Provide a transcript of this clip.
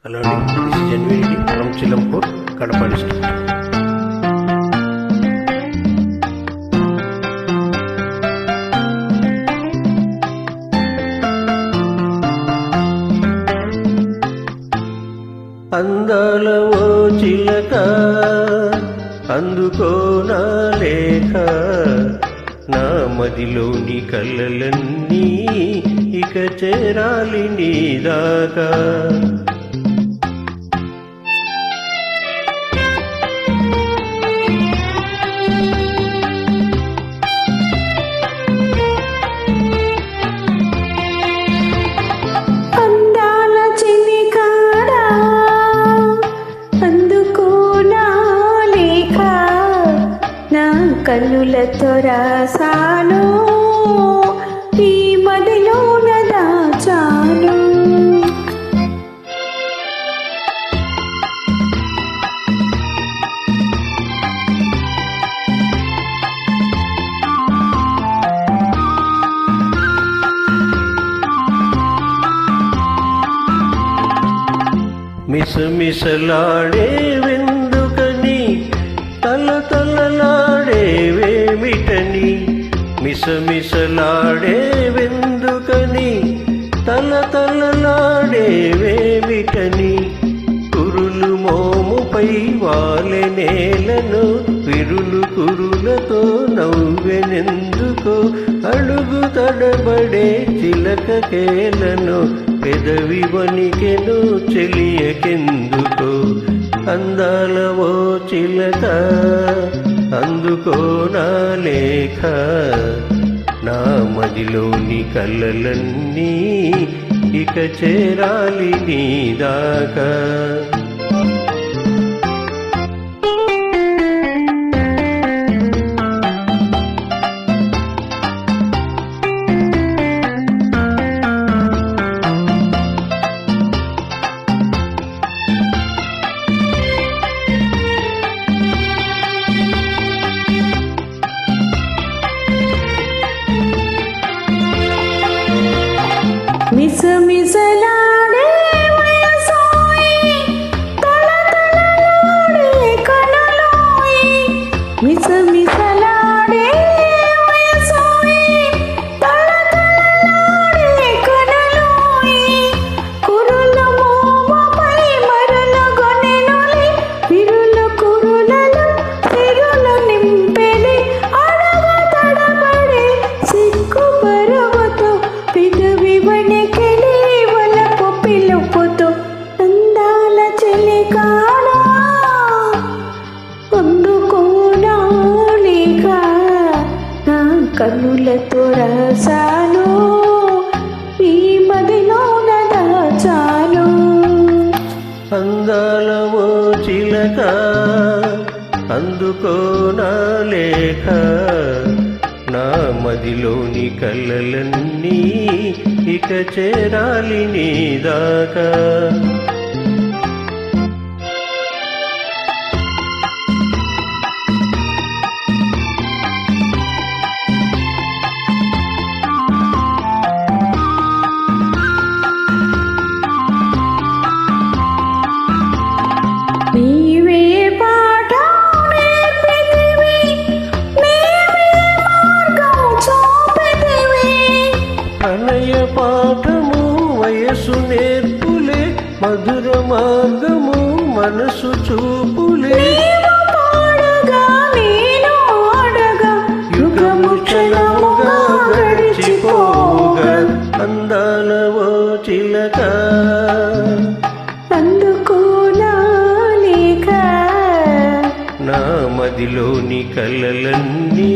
Hello, this is Genuinity from Chilampur, Kadapa district. అందాల ఓ చిలక అందుకో నా లేఖ, నా మదిలోని కలలన్నీ ఇక చేరాలి నీ దాకా. కన్నులతో రాసాను ఈ మదిలోన దాచాను. మిసమిసలాడే వెందుకని తలతలలాడేవేమిటని, మిసమిసలాడే వెందుకని తలతలలాడేవేమిటని, కురులు మోముపై వాలె నేలను విరులు కురులతో నవ్వెనెందుకో, అడుగు తడబడే చిలక కేలను పెదవి వణికెను చెలియకెందుకో. అందాల ఓ చిలక అందుకో నా లేఖ, నా మదిలోని కలలన్నీ ఇక చేరాలి నీ దాకా. మిసమిసలాడే వయసోయి తలతలలాడే కనులోయి, మిసమిసలాడే వయసోయి తలతలలాడే కనులోయి, కురుల మోముపై మరుల గొనెనులి విరుల కురులలో సిరులు నింపెలి, అడగ తడబడే సిగ్గు పరువతో పెదవి వణికెలి వలపు పిలుపుతో. అందాల చిలికాడా అందుకో నా లేఖ, నా కన్నులతో రాసాను ఈ మదిలోన దాచాను. అందాల ఓ చిలక అందుకో నా లేఖ, నా మదిలోని కలలన్నీ ఇక చేరాలి నీ దాకా. నీవే పాఠం నేర్పితివి, నీవే మార్గం చూపితివి, ప్రణయ పాఠము వయసు నేర్పులే, మధుర మార్గము మనసు చూపులే. నీవు పాడగా నేను ఆడగా యుగము క్షణముగా గడిచిపోగా. అందాల ఓ చిలక అందుకో నా లేఖ, నా మదిలోని కలలన్నీ